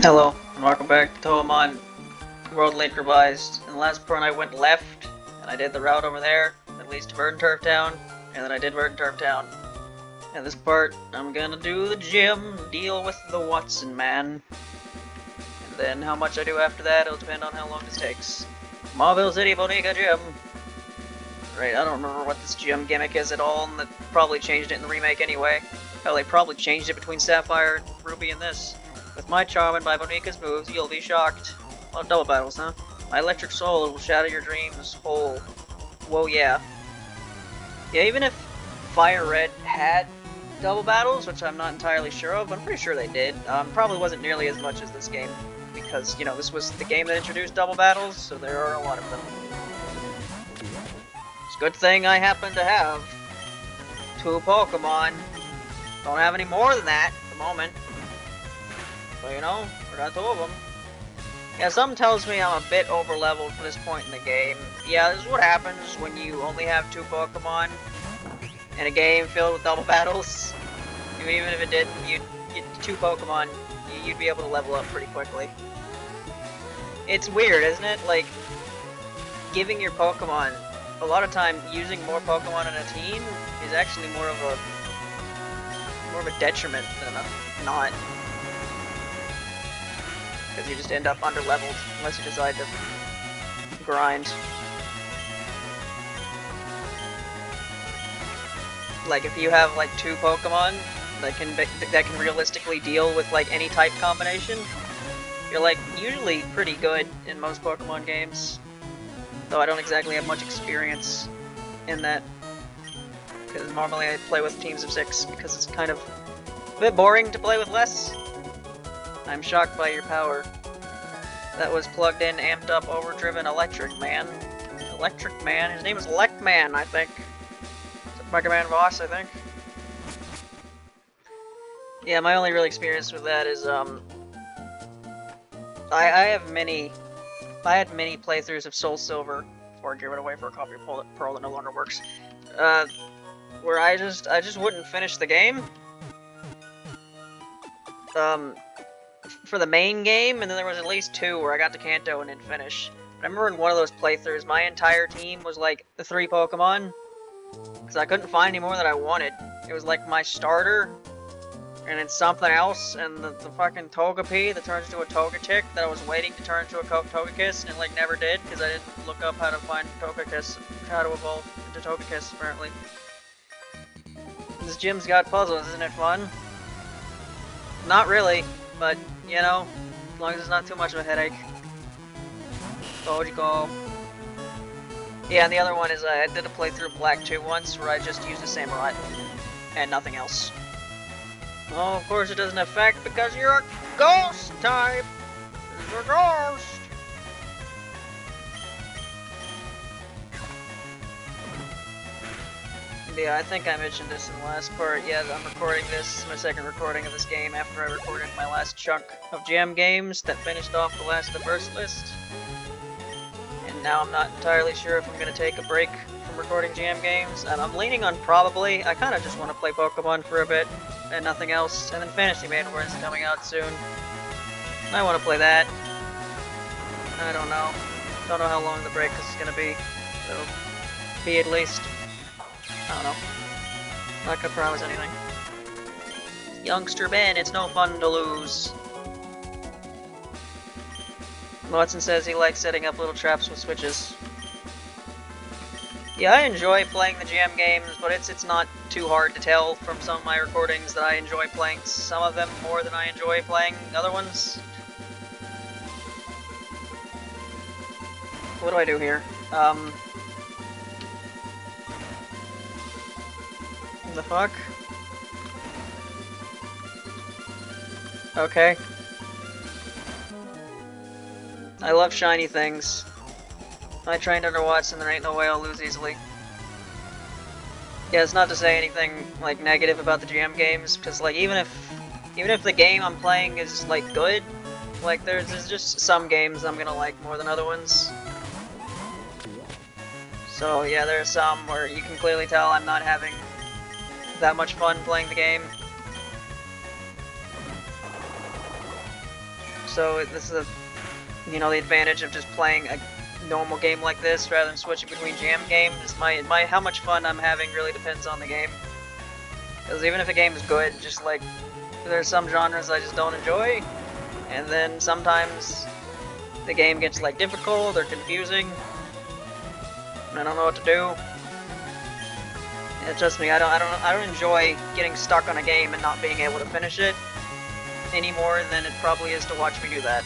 Hello, and welcome back to Touhoumon, World Late Revised. In the last part I went left, and I did the route over there, that leads to Verdant Turf Town, and then I did Verdant Turf Town. In this part, I'm gonna do the gym, deal with the Wattson man. And then how much I do after that, it'll depend on how long this takes. Marvel City Bodega Gym! Right, I don't remember what this gym gimmick is at all, and they probably changed it in the remake anyway. Hell, they probably changed it between Sapphire and Ruby and this. With my charm and by Bonika's moves, you'll be shocked. A lot of double battles, huh? My electric soul will shatter your dreams whole. Whoa, yeah. Yeah, even if Fire Red had double battles, which I'm not entirely sure of, but I'm pretty sure they did, probably wasn't nearly as much as this game. Because, you know, this was the game that introduced double battles, so there are a lot of them. It's a good thing I happen to have 2 Pokemon. Don't have any more than that at the moment. But you know, we got 2 of them. Yeah, something tells me I'm a bit over-leveled for this point in the game. Yeah, this is what happens when you only have 2 Pokemon in a game filled with double battles. Even if it didn't, you'd get 2 Pokemon, you'd be able to level up pretty quickly. It's weird, isn't it? Like, giving your Pokemon, a lot of time, using more Pokemon in a team is actually more of a detriment than a not. Because you just end up under-leveled unless you decide to grind. Like, if you have like 2 Pokemon that can realistically deal with like any type combination, you're like usually pretty good in most Pokemon games. Though I don't exactly have much experience in that, because normally I play with teams of 6 because it's kind of a bit boring to play with less. I'm shocked by your power. That was plugged in, amped up, overdriven Electric Man. Electric Man? His name is Elect Man, I think. It's Mega Man Boss, I think. Yeah, my only real experience with that is, I had many playthroughs of Soul Silver, or give it away for a copy of Pearl that no longer works, where I just wouldn't finish the game. For the main game, and then there was at least 2 where I got to Kanto and didn't finish. But I remember in one of those playthroughs, my entire team was like the 3 Pokemon, because I couldn't find any more that I wanted. It was like my starter, and then something else, and the fucking Togepi that turns into a Togetic that I was waiting to turn into a Togekiss, and like never did, because I didn't look up how to find Togekiss, how to evolve into Togekiss, apparently. This gym's got puzzles, isn't it fun? Not really, but, you know, as long as it's not too much of a headache. Logical. Yeah, and the other one is I did a playthrough of Black 2 once where I just used the Samurai and nothing else. Oh, of course it doesn't affect because you're a ghost type! You're a ghost! Yeah, I think I mentioned this in the last part. Yeah, I'm recording this, my second recording of this game after I recorded my last chunk of jam games that finished off the last of the first list. And now I'm not entirely sure if I'm going to take a break from recording jam games, and I'm leaning on probably. I kind of just want to play Pokemon for a bit, and nothing else, and then Fantasy Maiden is coming out soon. I want to play that. I don't know. Don't know how long the break is going to be. It'll be at least. I don't know. Not gonna promise anything. Youngster Ben, it's no fun to lose. Wattson says he likes setting up little traps with switches. Yeah, I enjoy playing the jam games, but it's not too hard to tell from some of my recordings that I enjoy playing some of them more than I enjoy playing other ones. What do I do here? The fuck? Okay. I love shiny things. I trained under Wattson, there ain't no way I'll lose easily. Yeah, it's not to say anything like negative about the jam games, because like even if the game I'm playing is like good, like there's just some games I'm gonna like more than other ones. So yeah, there are some where you can clearly tell I'm not having that much fun playing the game. So this is the advantage of just playing a normal game like this rather than switching between jam games. How much fun I'm having really depends on the game. Because even if a game is good, just like there's some genres I just don't enjoy, and then sometimes the game gets like difficult or confusing, and I don't know what to do. And trust me, I don't enjoy getting stuck on a game and not being able to finish it any more than it probably is to watch me do that.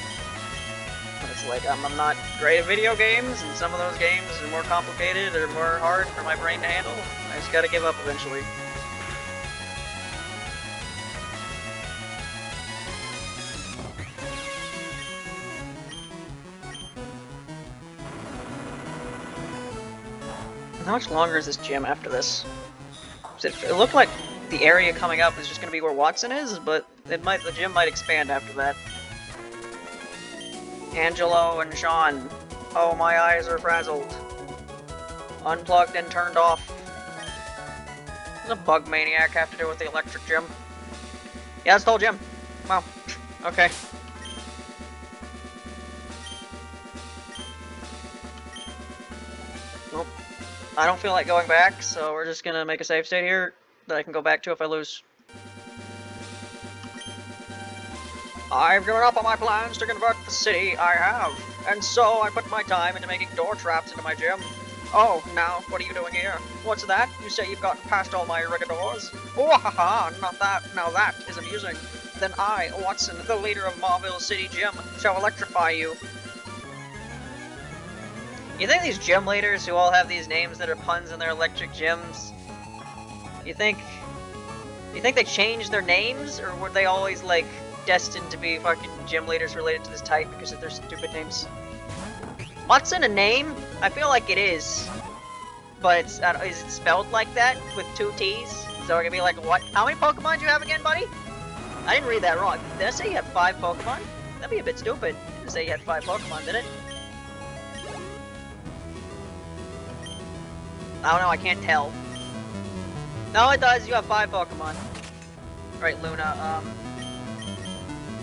It's like I'm not great at video games, and some of those games are more complicated or more hard for my brain to handle. I just gotta give up eventually. How much longer is this gym after this? It looked like the area coming up is just going to be where Wattson is, but the gym might expand after that. Angelo and Sean. Oh, my eyes are frazzled. Unplugged and turned off. What does a bug maniac have to do with the electric gym? Yeah, it's the whole gym. Wow. Okay. Nope. I don't feel like going back, so we're just gonna make a save state here that I can go back to if I lose. I've given up on my plans to convert the city, I have. And so I put my time into making door traps into my gym. Oh, now, what are you doing here? What's that? You say you've gotten past all my irrigators? Oh, ha ha, not that. Now that is amusing. Then I, Wattson, the leader of Marville City Gym, shall electrify you. You think these gym leaders who all have these names that are puns in their electric gyms, you think they changed their names, or were they always, like, destined to be fucking gym leaders related to this type because of their stupid names? Wattson a name? I feel like it is. But is it spelled like that with 2 T's? So we're gonna be like, what? How many Pokemon do you have again, buddy? I didn't read that wrong. Did I say you had 5 Pokemon? That'd be a bit stupid. I didn't say you had 5 Pokemon, did it? I don't know, I can't tell. No, it does. You have 5 Pokemon. Alright, Luna,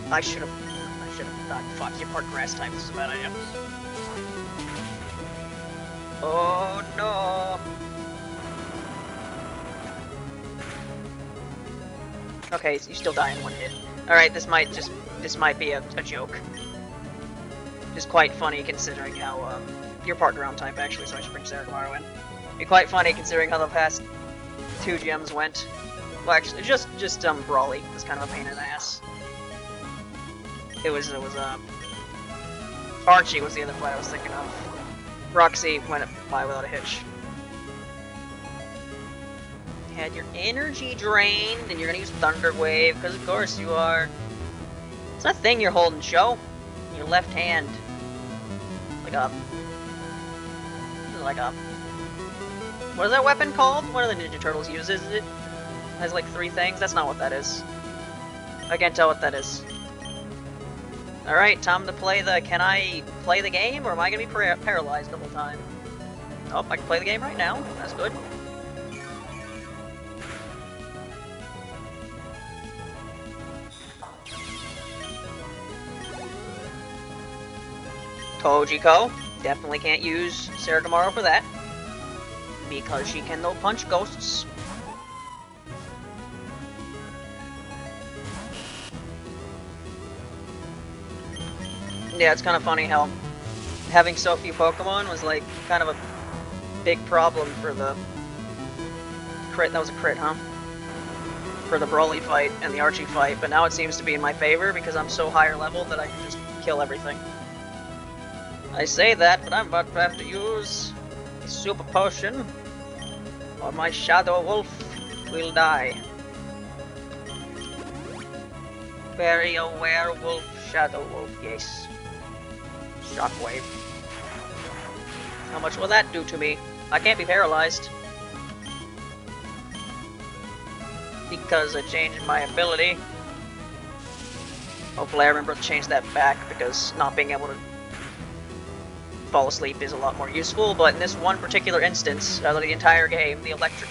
I should've thought, fuck, you part grass type. This is a bad idea. Oh, no. Okay, so you still die in 1 hit. Alright, this might be a joke. Just quite funny considering how, your part ground type, actually, so I should bring Saragamaru in. Be quite funny considering how the past 2 gyms went. Well, actually, just Brawly was kind of a pain in the ass. Archie was the other fight I was thinking of. Roxy went by without a hitch. Had your energy drained, and you're gonna use Thunder Wave, because of course you are. It's that thing you're holding, Sho. Your left hand. Like a... What is that weapon called? One of the Ninja Turtles uses it. It has like 3 things. That's not what that is. I can't tell what that is. Alright, time to play the... Can I play the game, or am I gonna be paralyzed the whole time? Oh, I can play the game right now. That's good. Kojiko. Definitely can't use Saragamaru for that. Because she can no punch ghosts. Yeah, it's kind of funny how having so few Pokemon was like kind of a big problem for the crit. That was a crit, huh? For the Broly fight and the Archie fight, but now it seems to be in my favor because I'm so higher level that I can just kill everything. I say that, but I'm about to have to use a super potion, or my Shadow Wolf will die. Bury a werewolf, Shadow Wolf, yes. Shockwave. How much will that do to me? I can't be paralyzed. Because I changed my ability. Hopefully I remember to change that back, because not being able to fall asleep is a lot more useful, but in this one particular instance, out of the entire game, the electric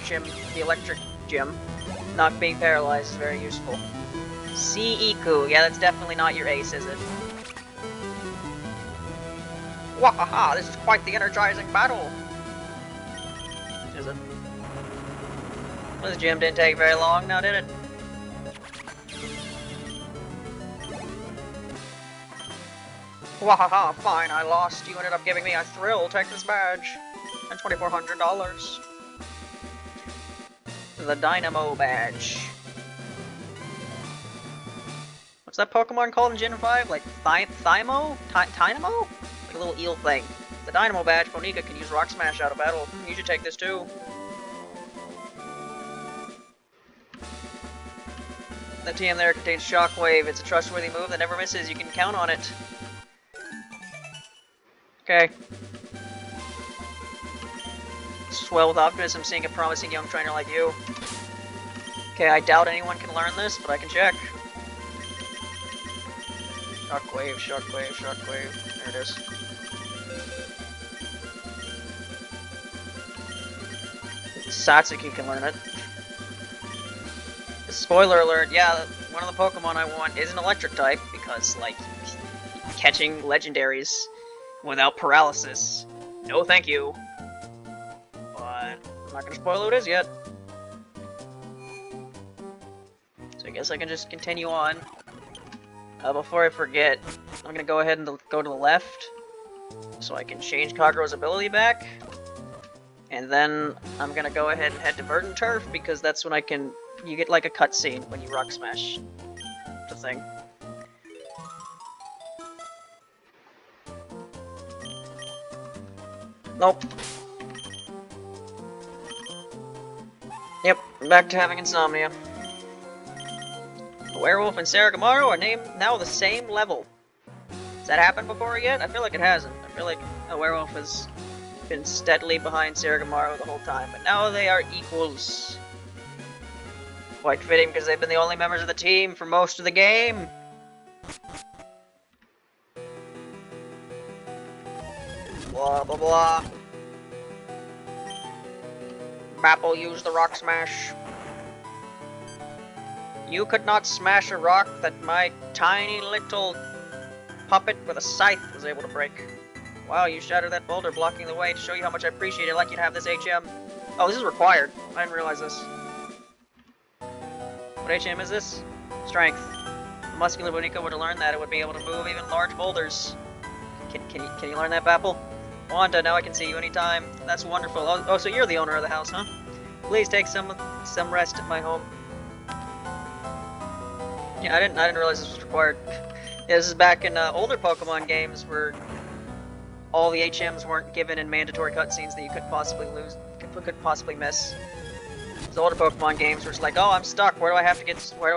gym, not being paralyzed is very useful. C. Iku. Yeah, that's definitely not your ace, is it? Wahaha, this is quite the energizing battle. Is it? This gym didn't take very long now, did it? Wahaha, fine, I lost. You ended up giving me a thrill. Take this badge. And $2,400. The Dynamo badge. What's that Pokemon called in Gen 5? Like, Thymo? Tynamo? Like a little eel thing. The Dynamo badge, Bonica can use Rock Smash out of battle. You should take this too. The TM there contains Shockwave. It's a trustworthy move that never misses. You can count on it. Okay. Swell with optimism seeing a promising young trainer like you. Okay, I doubt anyone can learn this, but I can check. Shockwave, Shockwave, Shockwave. There it is. Satsuki can learn it. Spoiler alert, yeah, one of the Pokemon I want is an electric type, because, like, catching legendaries without paralysis. No thank you. But I'm not gonna spoil who it is yet. So I guess I can just continue on. Before I forget, I'm gonna go ahead and go to the left, so I can change Kagero's ability back. And then I'm gonna go ahead and head to Verdant Turf, because that's when I can... You get like a cutscene when you Rock Smash the thing. Nope. Yep, back to having insomnia. The werewolf and Saragamaru are named now the same level. Has that happened before yet? I feel like it hasn't. I feel like a werewolf has been steadily behind Saragamaru the whole time, but now they are equals. Quite fitting, because they've been the only members of the team for most of the game. Blah, blah, blah. Bapple used the Rock Smash. You could not smash a rock that my tiny little puppet with a scythe was able to break. Wow, you shattered that boulder, blocking the way to show you how much I appreciate it. I'd like you to have this HM. Oh, this is required. I didn't realize this. What HM is this? Strength. The muscular Bonica would have learned that it would be able to move even large boulders. Can you learn that, Bapple? Wanda, now I can see you anytime. That's wonderful. Oh, so you're the owner of the house, huh? Please take some rest at my home. Yeah, I didn't realize this was required. Yeah, this is back in older Pokemon games where all the HMs weren't given in mandatory cutscenes that you could possibly lose, could possibly miss. These older Pokemon games were just like, oh, I'm stuck. Where do I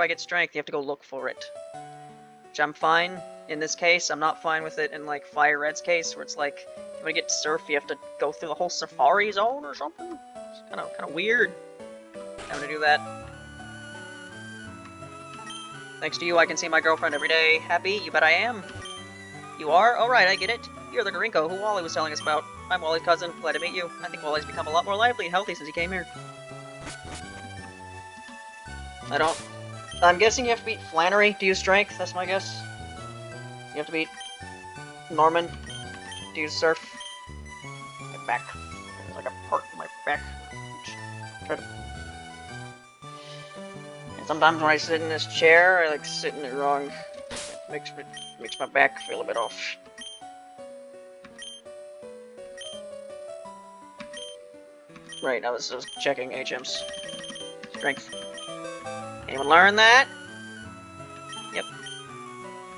get strength? You have to go look for it. Which I'm fine in this case. I'm not fine with it in like Fire Red's case, where it's like, if you want to get to Surf, you have to go through the whole Safari Zone or something. It's kind of weird having to do that. Thanks to you, I can see my girlfriend every day. Happy? You bet I am. You are? Oh right, I get it. You're the Garinko who Wally was telling us about. I'm Wally's cousin. Glad to meet you. I think Wally's become a lot more lively and healthy since he came here. I'm guessing you have to beat Flannery to use strength, that's my guess. You have to beat Norman to use surf. My back. There's like a part in my back. Try to... And sometimes when I sit in this chair, I like sit in it wrong. It makes my back feel a bit off. Right, I was checking HMs. Strength. Anyone learn that? Yep.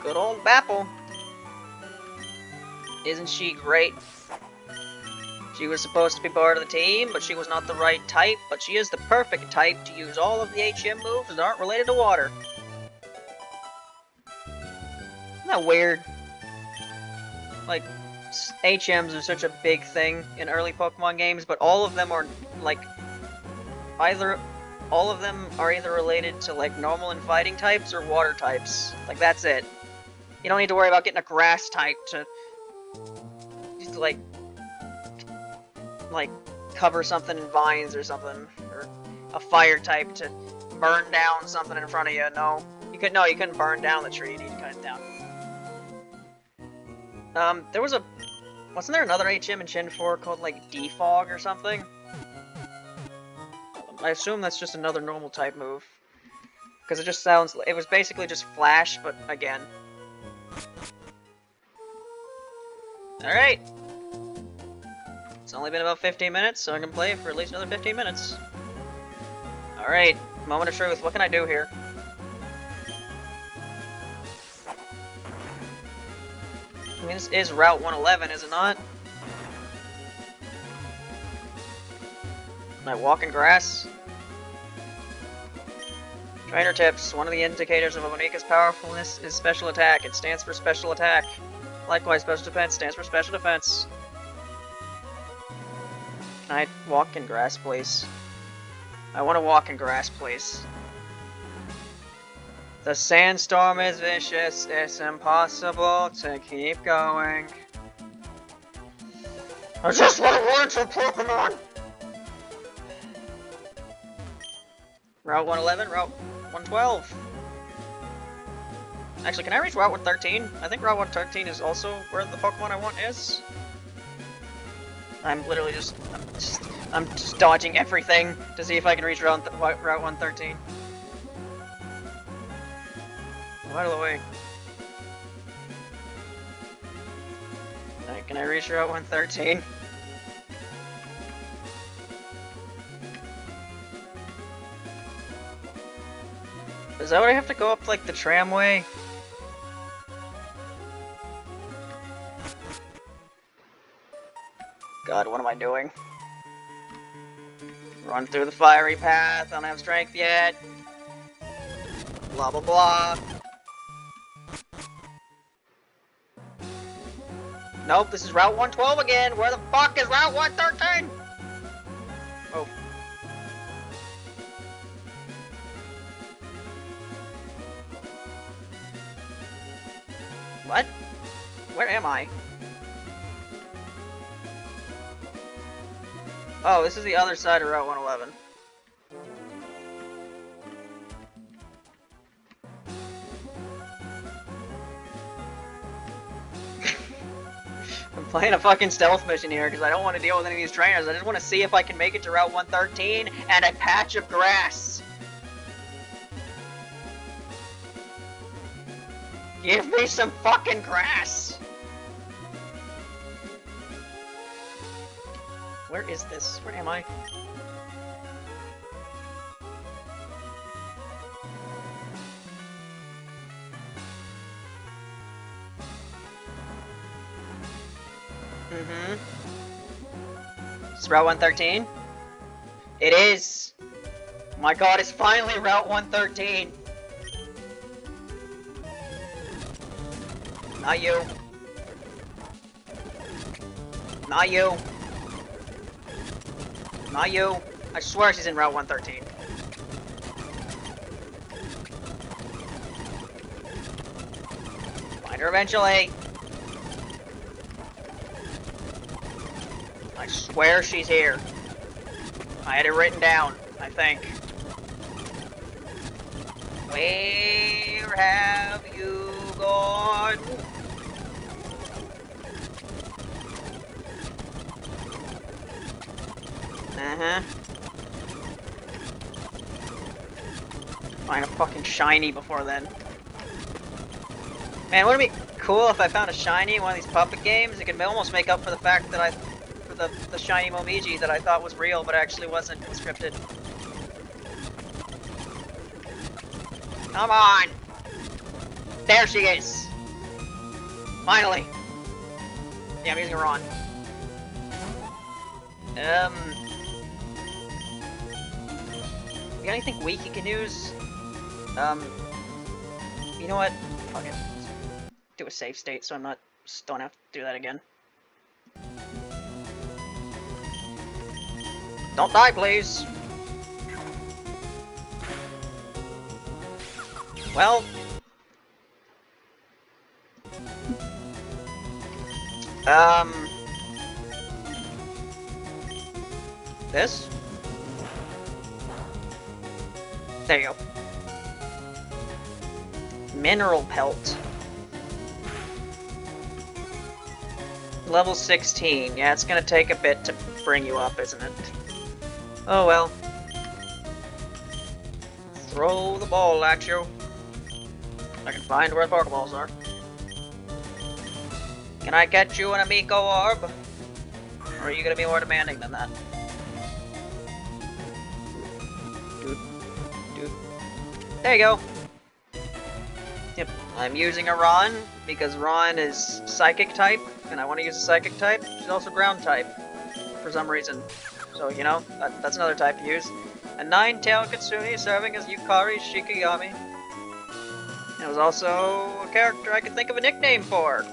Good old Bapple. Isn't she great? She was supposed to be part of the team, but she was not the right type, but she is the perfect type to use all of the HM moves that aren't related to water. Isn't that weird? Like, HMs are such a big thing in early Pokemon games, but all of them are, like, all of them are either related to, like, normal and fighting types or water types. Like, that's it. You don't need to worry about getting a grass type to just, like, cover something in vines or something. Or a fire type to burn down something in front of you. No. You couldn't burn down the tree. You need to cut it down. There was a Wasn't there another HM in Gen 4 called, like, Defog or something? I assume that's just another normal type move. Because it just sounds... It was basically just Flash, but again. Alright! It's only been about 15 minutes, so I can play for at least another 15 minutes. Alright, moment of truth. What can I do here? I mean, this is Route 111, is it not? Can I walk in grass? Trainer tips. One of the indicators of a Monika's powerfulness is special attack. It stands for special attack. Likewise, special defense stands for special defense. Can I walk in grass, please? I want to walk in grass, please. The sandstorm is vicious. It's impossible to keep going. I just want to learn some Pokemon! Route 111, Route 112. Actually, can I reach Route 113? I think Route 113 is also where the Pokemon I want is. I'm literally just... I'm just dodging everything to see if I can reach Route 113. Out of the way. Alright, can I reach Route 113? Is that what I have to go up, like, the tramway? God, what am I doing? Run through the fiery path, I don't have strength yet. Blah blah blah. Nope, this is Route 112 again! Where the fuck is Route 113? Oh. What? Where am I? Oh, this is the other side of Route 111. I'm playing a fucking stealth mission here because I don't want to deal with any of these trainers. I just want to see if I can make it to Route 113 and a patch of grass. Give me some fucking grass! Where is this? Where am I? It's Route 113? It is! My god, it's finally Route 113! Not you. Not you. Not you. I swear she's in Route 113. Find her eventually. I swear she's here. I had it written down, I think. Where have you gone? Find a fucking shiny before then. Man, wouldn't it be cool if I found a shiny in one of these puppet games? It could almost make up for the fact that the shiny Momiji that I thought was real, but actually wasn't. It was scripted. Come on! There she is! Finally! Yeah, I'm using her on. You got anything weak you can use? You know what? Fuck it. Let's do a save state so I'm not... Just don't have to do that again. Don't die, please! Well... This? There you go. Mineral pelt. Level 16. Yeah, it's gonna take a bit to bring you up, isn't it? Oh well. Throw the ball at you. I can find where the Pokeballs are. Can I catch you an Amico Orb? Or are you gonna be more demanding than that? Dude. There you go. Yep, I'm using a Ron, because Ron is Psychic type, and I want to use a Psychic type. She's also Ground type, for some reason. So, you know, that's another type to use. A 9-tailed Kitsune serving as Yukari's Shikigami. It was also a character I could think of a nickname for.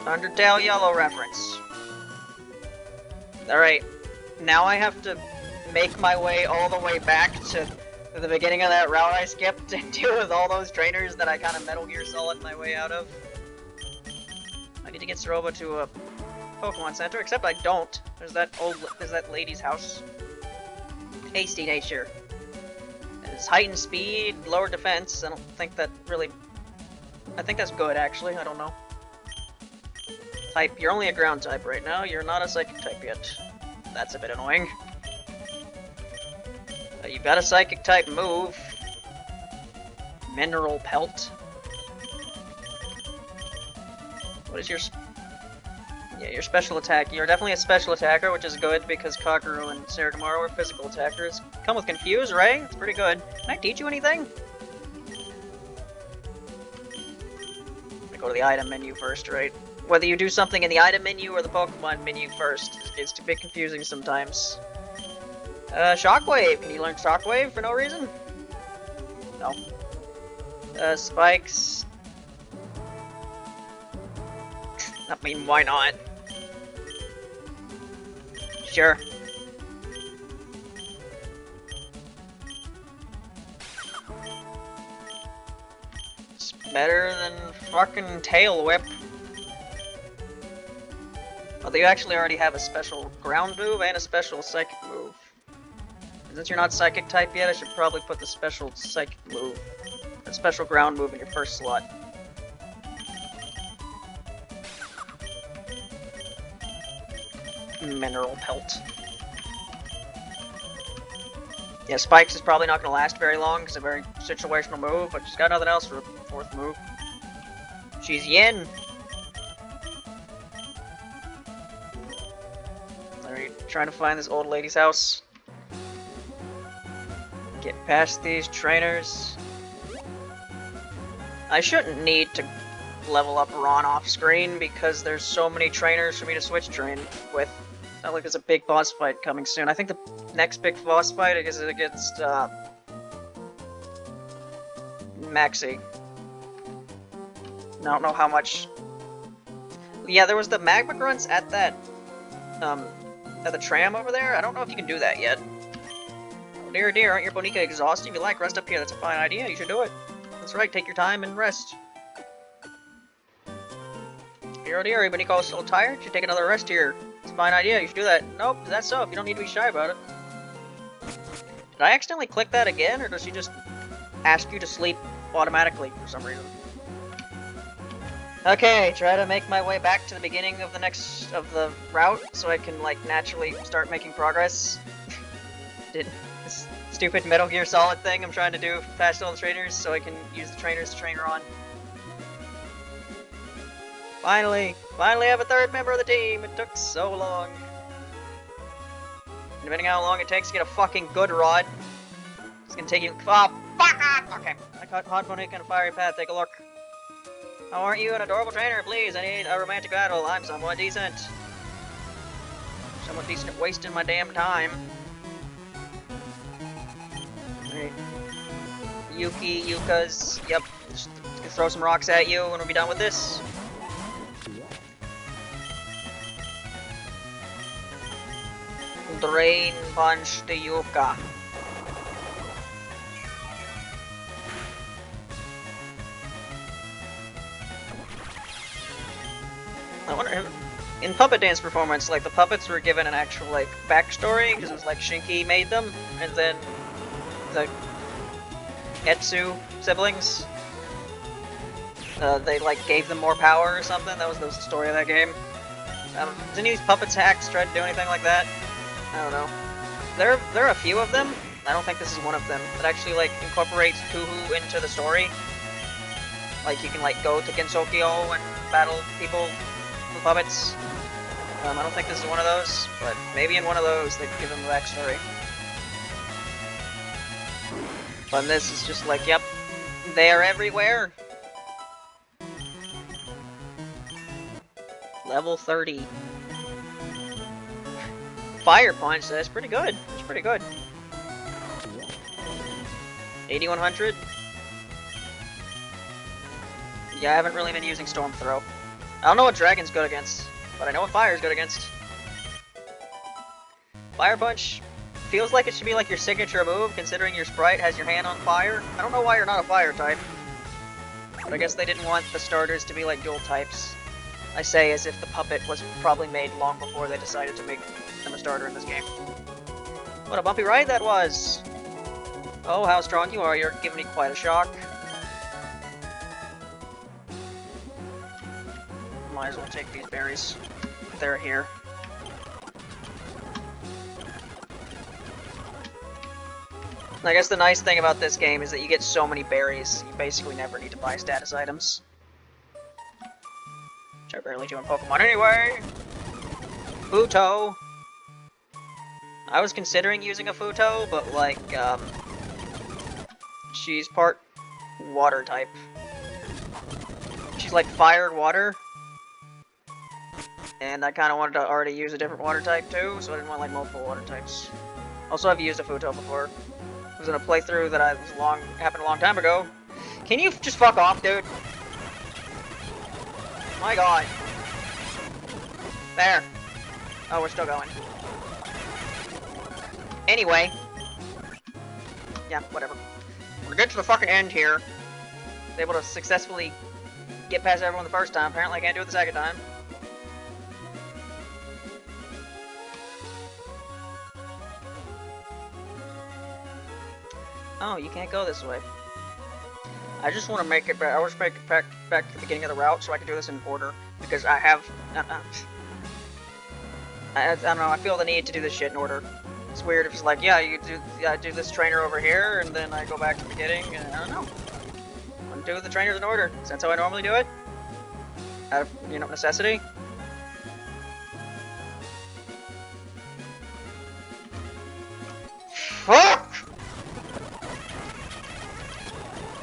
Undertale Yellow reference. Alright, now I have to make my way all the way back to the beginning of that route I skipped and deal with all those trainers that I kind of Metal Gear Solid my way out of. I need to get Soroba to a Pokemon Center, except I don't. There's that lady's house. Hasty nature. It's heightened speed, lower defense. I don't think that really... I think that's good, actually. I don't know. Type, you're only a ground type right now. You're not a psychic type yet. That's a bit annoying. You've got a psychic type move. Mineral Pelt. What is your... Yeah, your special attack. You're definitely a special attacker, which is good because Kaguru and Saragamaru are physical attackers. Come with Confuse, right? It's pretty good. Can I teach you anything? I go to the item menu first, right? Whether you do something in the item menu or the Pokemon menu first is a bit confusing sometimes. Shockwave! Can you learn Shockwave for no reason? No. Spikes... I mean, why not? Sure. It's better than fucking Tail Whip. Although you actually already have a special ground move and a special psychic move. And since you're not psychic type yet, I should probably put the special psychic move, the special ground move in your first slot. Mineral Pelt. Yeah, Spikes is probably not going to last very long, it's a very situational move, but she's got nothing else for a fourth move. She's Yin! Alright, trying to find this old lady's house. Get past these trainers. I shouldn't need to level up Ron off screen because there's so many trainers for me to switch train with. Not like there's a big boss fight coming soon. I think the next big boss fight is against Maxie. I don't know how much. Yeah, there was the magma grunts at that at the tram over there. I don't know if you can do that yet. Oh, dear, aren't your Bonica exhausted? If you like, rest up here. That's a fine idea. You should do it. That's right. Take your time and rest. Dear, your Bonica is so tired. You should take another rest here. It's a fine idea, you should do that. Nope, that's so, you don't need to be shy about it. Did I accidentally click that again, or does she just ask you to sleep automatically for some reason? Okay, try to make my way back to the beginning of the route, so I can, like, naturally start making progress. This stupid Metal Gear Solid thing I'm trying to do past all the trainers, so I can use the trainers to train her on. Finally have a third member of the team. It took so long. Depending on how long it takes to get a fucking good rod, it's gonna take you. Oh, fuck off! Okay, I caught Hot Bonica in a fiery path. Take a look. Oh, aren't you an adorable trainer? Please, I need a romantic battle. I'm somewhat decent. Somewhat decent at wasting my damn time. Alright. Yukas. Yep. Just throw some rocks at you when we'll be done with this. Drain Punch the Yuka. I wonder, in Puppet Dance Performance, like, the puppets were given an actual, like, backstory, because it was like Shinky made them, and then Etsu siblings. They like gave them more power or something. That was the story of that game. Did any of these puppets hacks try to do anything like that? I don't know. There are a few of them. I don't think this is one of them that actually like incorporates Touhou into the story. Like you can like go to Gensokyo and battle people with puppets. I don't think this is one of those, but maybe in one of those they'd give them a backstory. But this is just like, yep, they are everywhere. Level 30. Fire Punch, that's pretty good. That's pretty good. 8100. Yeah, I haven't really been using Storm Throw. I don't know what Dragon's good against, but I know what Fire's good against. Fire Punch feels like it should be like your signature move, considering your sprite has your hand on fire. I don't know why you're not a fire type, but I guess they didn't want the starters to be like dual types. I say as if the puppet was probably made long before they decided to make them a starter in this game. What a bumpy ride that was! Oh, how strong you are, you're giving me quite a shock. Might as well take these berries. They're here. I guess the nice thing about this game is that you get so many berries, you basically never need to buy status items. Which I barely do in Pokemon anyway! Futo! I was considering using a Futo, but like, she's part water type. She's like fire water. And I kind of wanted to already use a different water type too, so I didn't want like multiple water types. Also, I've used a Futo before. It was in a playthrough that happened a long time ago. Can you just fuck off, dude? My god. There. Oh, we're still going. Anyway. Yeah, whatever. We're getting to the fucking end here. Was able to successfully get past everyone the first time. Apparently I can't do it the second time. Oh, you can't go this way. I just want to make it back. I want to make it back to the beginning of the route so I can do this in order. Because I have... I don't know, I feel the need to do this shit in order. It's weird if it's like, yeah, I do this trainer over here, and then I go back to the beginning, and I don't know. I want to do the trainers in order. That's how I normally do it. Out of, you know, necessity. Fuck!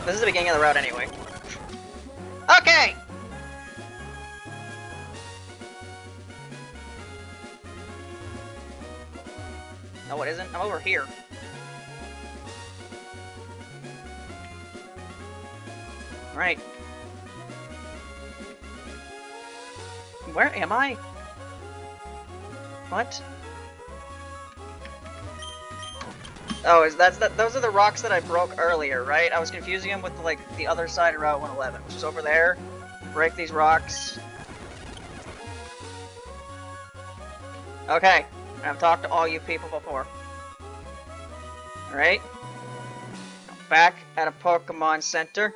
This is the beginning of the route anyway. Okay! No, it isn't. I'm over here. Right. Where am I? What? Oh, those are the rocks that I broke earlier, right? I was confusing them with like the other side of Route 111, which is over there. Break these rocks. Okay, I've talked to all you people before. Alright. Back at a Pokemon Center.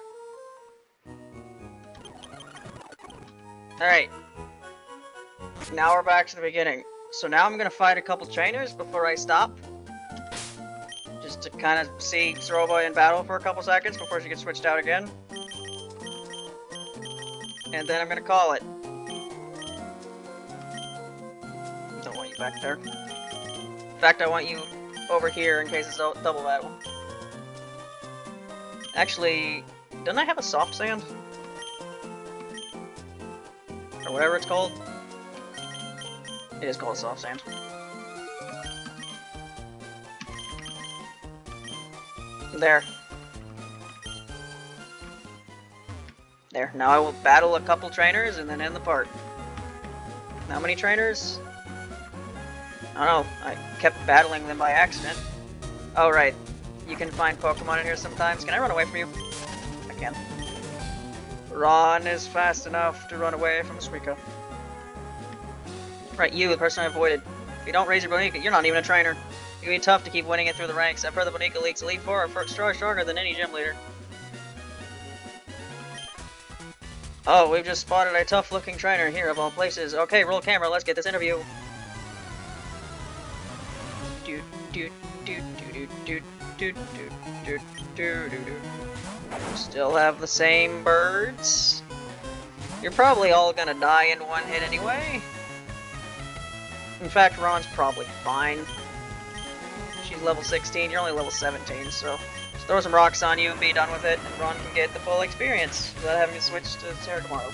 Alright. Now we're back to the beginning. So now I'm gonna fight a couple trainers before I stop. Just to kind of see Zoroboy in battle for a couple seconds before she gets switched out again. And then I'm gonna call it. Don't want you back there. In fact, I want you over here in case it's a double battle. Actually, don't I have a soft sand? Or whatever it's called? It is called soft sand. There. There. Now I will battle a couple trainers and then end the part. How many trainers? I don't know. I kept battling them by accident. Oh, right. You can find Pokemon in here sometimes. Can I run away from you? I can. Ron is fast enough to run away from a Suicune. Right, you, the person I avoided. If you don't raise your booty, you're not even a trainer. It'd be tough to keep winning it through the ranks. I've heard the Bonica League's Elite Four are stronger than any gym leader. Oh, we've just spotted a tough-looking trainer here of all places. Okay, roll camera, let's get this interview. Still have the same birds. You're probably all gonna die in one hit anyway. In fact, Ron's probably fine. She's level 16, you're only level 17, so just throw some rocks on you and be done with it, and Ron can get the full experience without having to switch to Sarah tomorrow.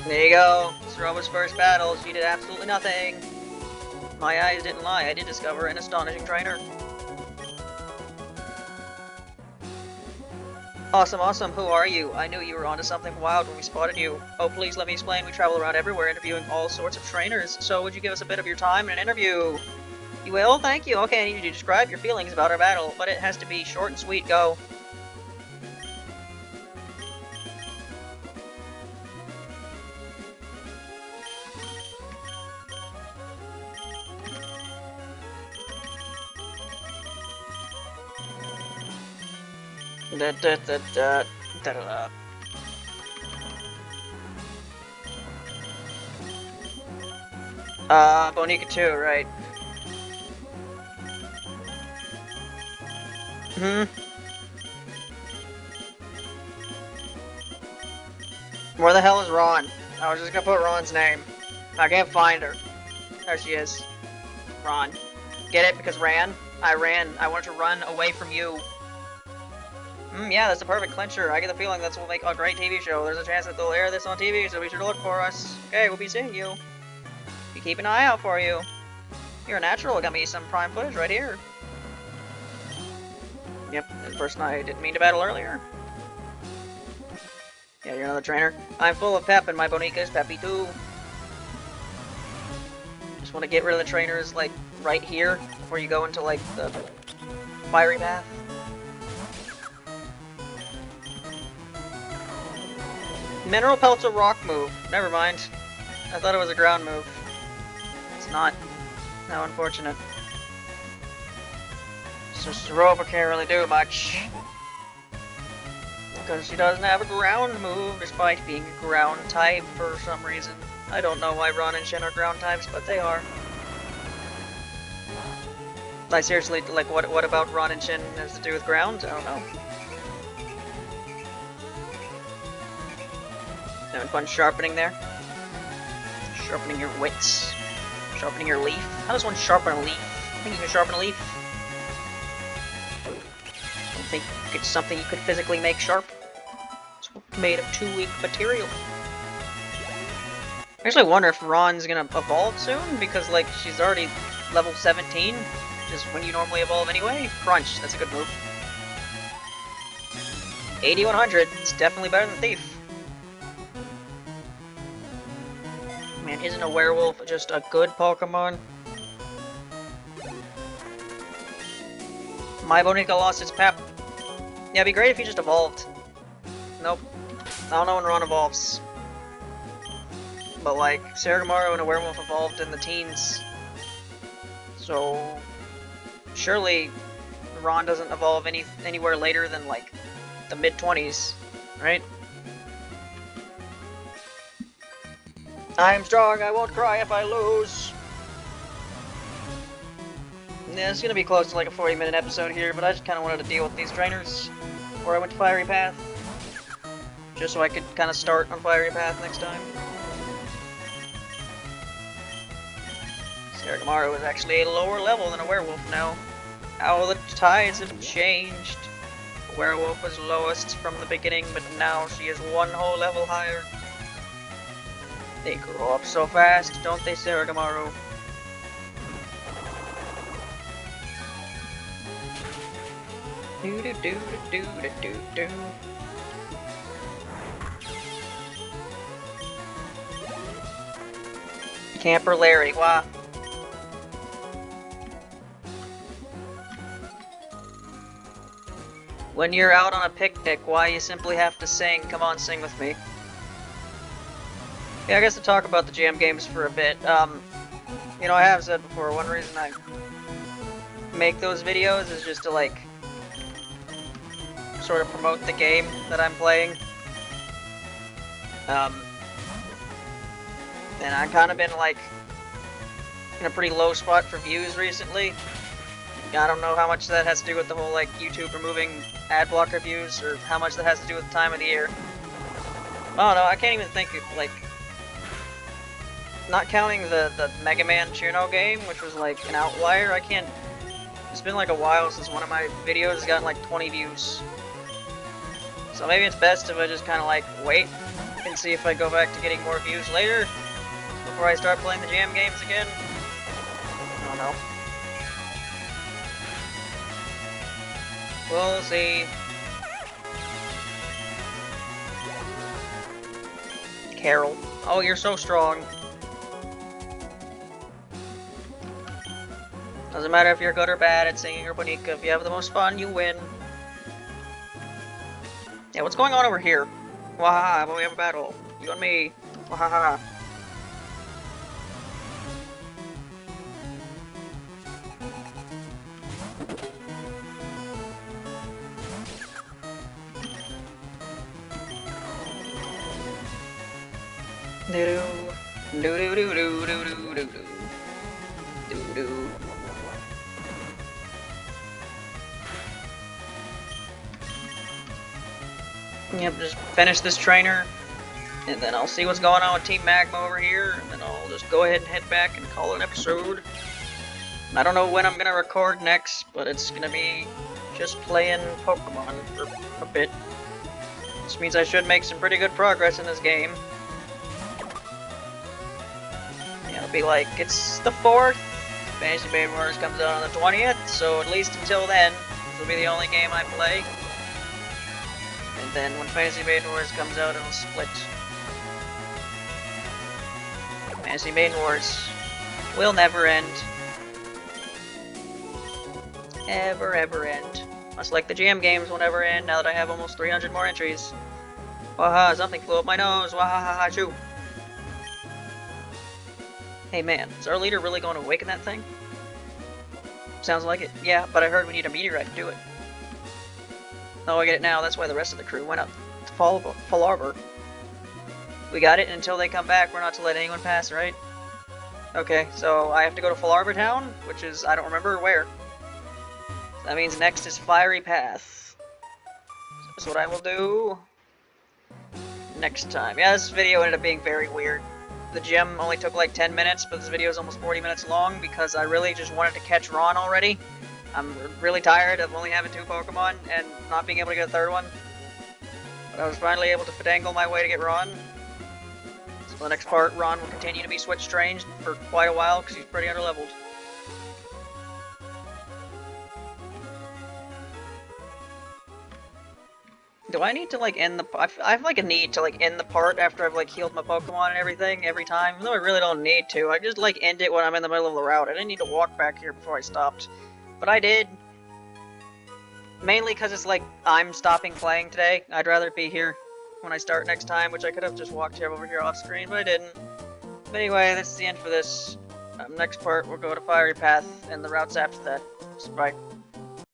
There you go. Saroba's first battle. She did absolutely nothing. My eyes didn't lie. I did discover an astonishing trainer. Awesome, awesome. Who are you? I knew you were onto something wild when we spotted you. Oh, please let me explain. We travel around everywhere interviewing all sorts of trainers. So would you give us a bit of your time in an interview? You will? Thank you. Okay, I need you to describe your feelings about our battle, but it has to be short and sweet. Go. Bonica 2, right. Where the hell is Ron? I was just gonna put Ron's name. I can't find her. There she is. Ron. Get it? Because ran? I ran. I wanted to run away from you. Yeah, that's a perfect clincher. I get the feeling that's what will make a great TV show. There's a chance that they'll air this on TV, so be sure to look for us. Okay, we'll be seeing you. We keep an eye out for you. You're a natural. Got me some prime footage right here. Yep, the person I didn't mean to battle earlier. Yeah, you're another trainer. I'm full of pep, and my Bonica is peppy too. Just want to get rid of the trainers, like, right here, before you go into, like, the fiery path. Mineral Pelt's a rock move. Never mind. I thought it was a ground move. It's not. How unfortunate. So Saroba can't really do much. Because she doesn't have a ground move, despite being a ground type for some reason. I don't know why Ron and Shen are ground types, but they are. Like, seriously, like, what about Ron and Shen has to do with ground? I don't know. Having fun sharpening there? Sharpening your wits. Sharpening your leaf? How does one sharpen a leaf? I think you can sharpen a leaf. I don't think it's something you could physically make sharp. It's made of too weak material. I actually wonder if Ron's gonna evolve soon, because, like, she's already level 17, which is when you normally evolve anyway. Crunch, that's a good move. 8100, it's definitely better than Thief. Man, isn't a werewolf just a good Pokemon? My Bonica lost its pep. Yeah, it'd be great if he just evolved. Nope. I don't know when Ron evolves. But, like, Saragamaru and a werewolf evolved in the teens. So, surely Ron doesn't evolve anywhere later than, like, the mid-20s, right? I'm strong, I won't cry if I lose. Yeah, it's gonna be close to like a 40-minute episode here, but I just kinda wanted to deal with these trainers before I went to Fiery Path. Just so I could kinda start on Fiery Path next time. Saragamaru is actually a lower level than a werewolf now. How the tides have changed. A werewolf was lowest from the beginning, but now she is one whole level higher. They grow up so fast, don't they, Saragamaru? Do do do do do do do. Camper Larry, wow. When you're out on a picnic, why you simply have to sing, come on, sing with me. Yeah, I guess to talk about the jam games for a bit, you know, I have said before, one reason I make those videos is just to, like, sort of promote the game that I'm playing. And I've kind of been, like, in a pretty low spot for views recently. I don't know how much that has to do with the whole, like, YouTube removing ad blocker views, or how much that has to do with the time of the year. Oh no, I can't even think of, like, not counting the Mega Man Chuno game, which was, like, an outlier, I can't... It's been, like, a while since one of my videos has gotten, like, 20 views. So maybe it's best if I just kind of, like, wait and see if I go back to getting more views later before I start playing the jam games again. I don't know. We'll see. Carol. Oh, you're so strong. Doesn't matter if you're good or bad at singing or Bonica. If you have the most fun, you win. Yeah, what's going on over here? Wahaha, but we have a battle. You and me. Wahaha. Do do do do do do do do do do. Yep, just finish this trainer, and then I'll see what's going on with Team Magma over here, and then I'll just go ahead and head back and call it an episode. I don't know when I'm gonna record next, but it's gonna be just playing Pokemon for a bit. This means I should make some pretty good progress in this game. Yeah, it'll be like, it's the 4th, Fantasy Maiden Wars comes out on the 20th, so at least until then, this will be the only game I play. And then when Fantasy Maiden Wars comes out, it'll split. Fantasy Maiden Wars will never end. Ever, ever end. Much like the jam games will never end now that I have almost 300 more entries. Waha, something flew up my nose. Wahahaha, shoo. Hey man, is our leader really going to awaken that thing? Sounds like it. Yeah, but I heard we need a meteorite to do it. Oh, I get it now. That's why the rest of the crew went up to Fall Arbor. We got it, and until they come back, we're not to let anyone pass, right? Okay, so I have to go to Fall Arbor Town, which is, I don't remember where. That means next is Fiery Path. So that's what I will do next time. Yeah, this video ended up being very weird. The gym only took like 10 minutes, but this video is almost 40 minutes long because I really just wanted to catch Ron already. I'm really tired of only having 2 Pokemon and not being able to get a 3rd one. But I was finally able to finagle my way to get Ron. So the next part, Ron will continue to be Switch Strange for quite a while because he's pretty underleveled. Do I need to like end the... I have like a need to like end the part after I've like healed my Pokemon and everything every time. Even though I really don't need to. I just like end it when I'm in the middle of the route. I didn't need to walk back here before I stopped. But I did. Mainly because it's like, I'm stopping playing today. I'd rather be here when I start next time, which I could have just walked over here off screen, but I didn't. But anyway, this is the end for this. Next part, we'll go to Fiery Path, and the routes after that. So bye.